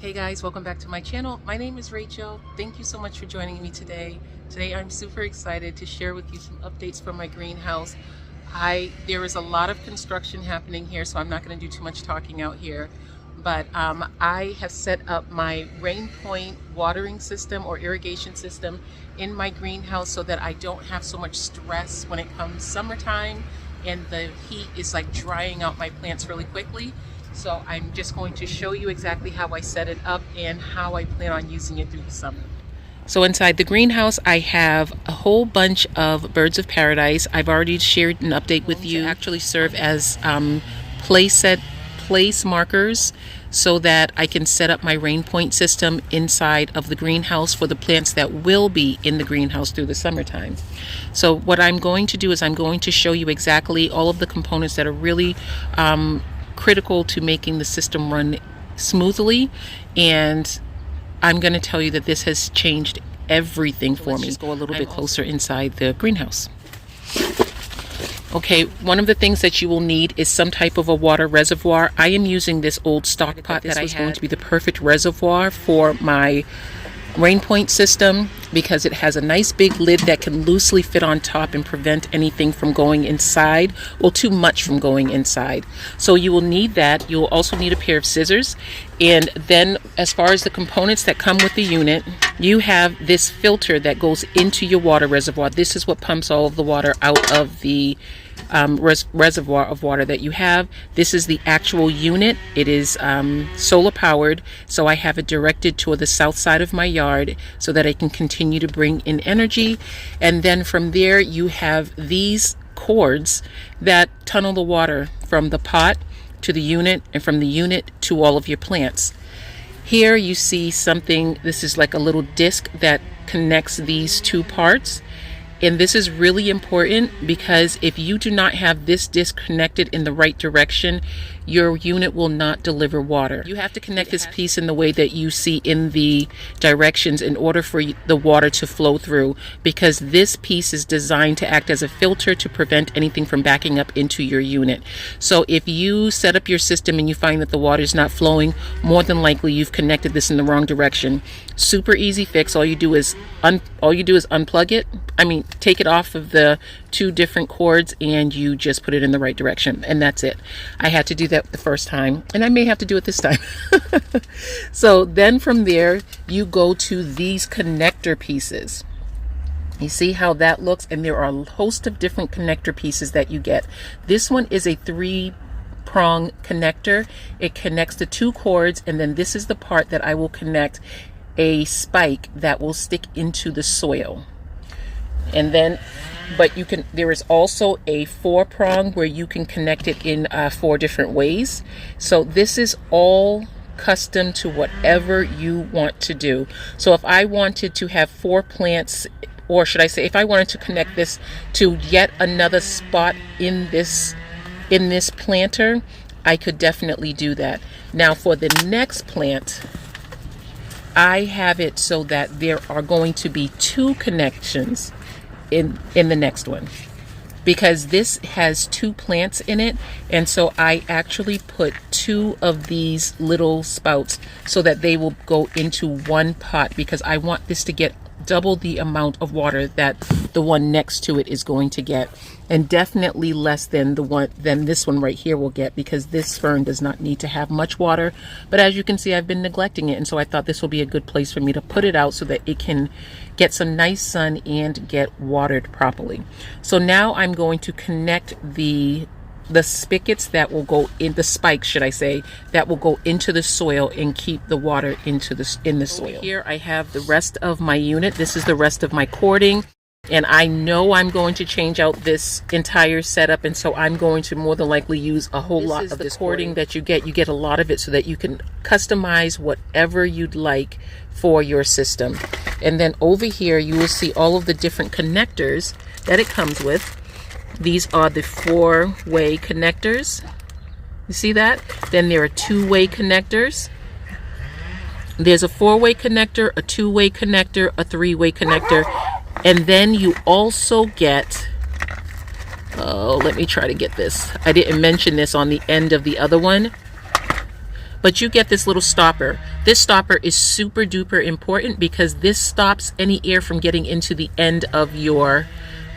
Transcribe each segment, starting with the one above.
Hey guys, welcome back to my channel. My name is Rachel. Thank you so much for joining me today. Today I'm super excited to share with you some updates from my greenhouse. There is a lot of construction happening here, so I'm not going to do too much talking out here. But I have set up my Rainpoint watering system or irrigation system in my greenhouse so that I don't have so much stress when it comes summertime and the heat is like drying out my plants really quickly. So I'm just going to show you exactly how I set it up and how I plan on using it through the summer. So inside the greenhouse, I have a whole bunch of birds of paradise. I've already shared an update with you. Actually serve as place markers so that I can set up my Rainpoint system inside of the greenhouse for the plants that will be in the greenhouse through the summertime. So what I'm going to do is I'm going to show you exactly all of the components that are really critical to making the system run smoothly, and I'm going to tell you that this has changed everything for me. Let's go a little bit closer inside the greenhouse. Okay, one of the things that you will need is some type of a water reservoir. I am using this old stock pot that I had. Going to be the perfect reservoir for my Rainpoint system because it has a nice big lid that can loosely fit on top and prevent anything from going inside, well, too much from going inside. So you will need that. You'll also need a pair of scissors. And then as far as the components that come with the unit, you have this filter that goes into your water reservoir. This is what pumps all of the water out of the reservoir of water that you have. This is the actual unit. It is solar powered, so I have it directed toward the south side of my yard so that I can continue to bring in energy. And then from there you have these cords that tunnel the water from the pot to the unit and from the unit to all of your plants. Here you see something, this is like a little disc that connects these two parts. And this is really important because if you do not have this disc connected in the right direction, your unit will not deliver water. You have to connect this piece in the way that you see in the directions in order for the water to flow through, because this piece is designed to act as a filter to prevent anything from backing up into your unit. So if you set up your system and you find that the water is not flowing, more than likely you've connected this in the wrong direction. Super easy fix. All you do is unplug it. Take it off of the two different cords and you just put it in the right direction, and that's it. I had to do that the first time and I may have to do it this time. So then from there you go to these connector pieces. You see how that looks, and there are a host of different connector pieces that you get. This one is a 3-prong connector. It connects the two cords, and then this is the part that I will connect a spike that will stick into the soil. And then there is also a 4-prong where you can connect it in 4 different ways. So this is all custom to whatever you want to do. So if I wanted to have 4 plants, or should I say if I wanted to connect this to yet another spot in this planter, I could definitely do that. Now for the next plant, I have it so that there are going to be 2 connections in the next one, because this has 2 plants in it, and so I actually put 2 of these little spouts so that they will go into one pot, because I want this to get double the amount of water that the one next to it is going to get, and definitely less than this one right here will get, because this fern does not need to have much water. But as you can see, I've been neglecting it, and so I thought this will be a good place for me to put it out so that it can get some nice sun and get watered properly. So now I'm going to connect the spigots that will go in, the spikes should I say, that will go into the soil and keep the water in the soil. Over here I have the rest of my unit. This is the rest of my cording, and I know I'm going to change out this entire setup, and so I'm going to more than likely use a whole lot of this cording that you get. You get a lot of it so that you can customize whatever you'd like for your system. And then over here you will see all of the different connectors that it comes with. These are the 4-way connectors. You see that? Then there are 2-way connectors. There's a 4-way connector, a 2-way connector, a 3-way connector, and then you also get, let me try to get this. I didn't mention this on the end of the other one, but you get this little stopper. This stopper is super duper important because this stops any air from getting into the end of your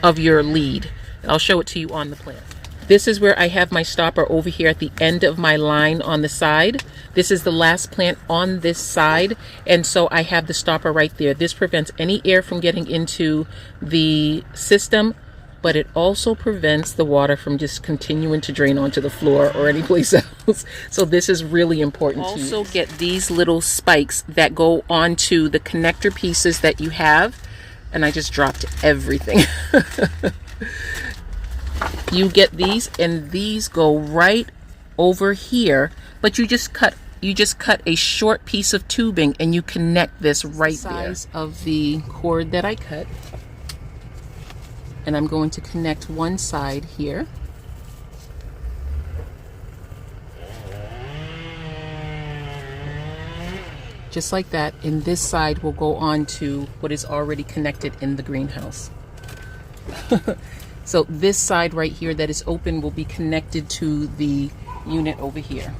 lead. I'll show it to you on the plant. This is where I have my stopper over here at the end of my line on the side. This is the last plant on this side, and so I have the stopper right there. This prevents any air from getting into the system, but it also prevents the water from just continuing to drain onto the floor or any place else. So this is really important. Also get these little spikes that go onto the connector pieces that you have, and I just dropped everything. You get these, and these go right over here, but you just cut a short piece of tubing and you connect this right there. Size of the cord that I cut, and I'm going to connect one side here. Just like that, and this side will go on to what is already connected in the greenhouse. So this side right here that is open will be connected to the unit over here.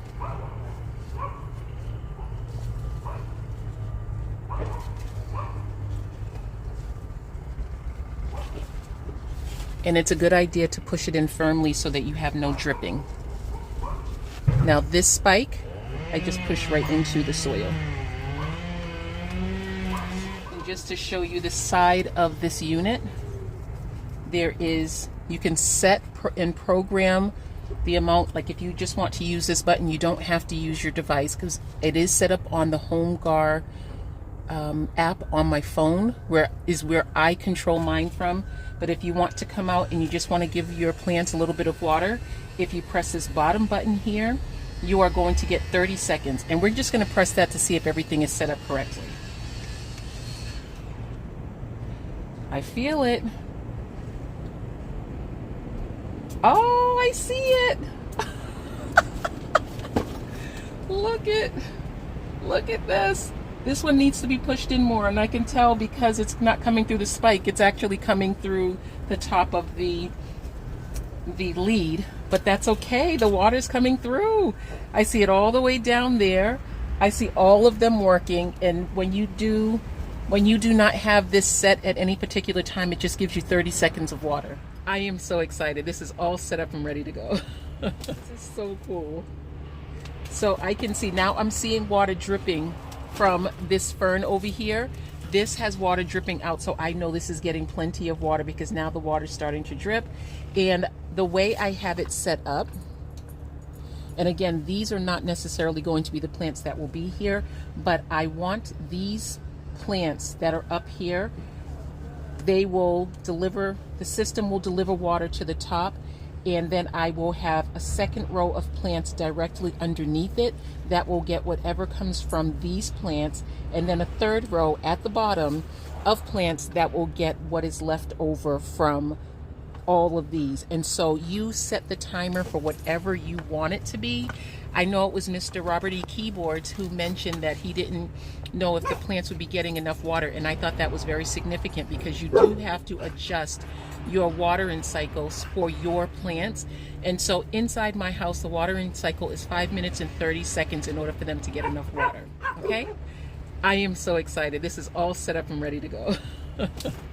And it's a good idea to push it in firmly so that you have no dripping. Now this spike, I just push right into the soil. And just to show you the side of this unit, there is, you can set and program the amount. Like if you just want to use this button, you don't have to use your device because it is set up on the HomeGar app on my phone, where I control mine from. But if you want to come out and you just want to give your plants a little bit of water, if you press this bottom button here, you are going to get 30 seconds. And we're just going to press that to see if everything is set up correctly. I feel it. Oh, I see it. Look at this. This one needs to be pushed in more, and I can tell because it's not coming through the spike. It's actually coming through the top of the lead, but that's okay. The water's coming through. I see it all the way down there. I see all of them working, and when you do not have this set at any particular time, it just gives you 30 seconds of water. I am so excited. This is all set up and ready to go. This is so cool. So I can see now, I'm seeing water dripping from this fern over here. This has water dripping out, so I know this is getting plenty of water because now the water's starting to drip. And the way I have it set up, and again, these are not necessarily going to be the plants that will be here, but I want these plants that are up here, they will deliver, the system will deliver water to the top, and then I will have a second row of plants directly underneath it that will get whatever comes from these plants, and then a third row at the bottom of plants that will get what is left over from all of these. And so you set the timer for whatever you want it to be. I know it was Mr. Robert E. Keyboards who mentioned that he didn't know if the plants would be getting enough water, and I thought that was very significant because you do have to adjust your watering cycles for your plants. And so inside my house, the watering cycle is 5 minutes and 30 seconds in order for them to get enough water. Okay? I am so excited. This is all set up and ready to go.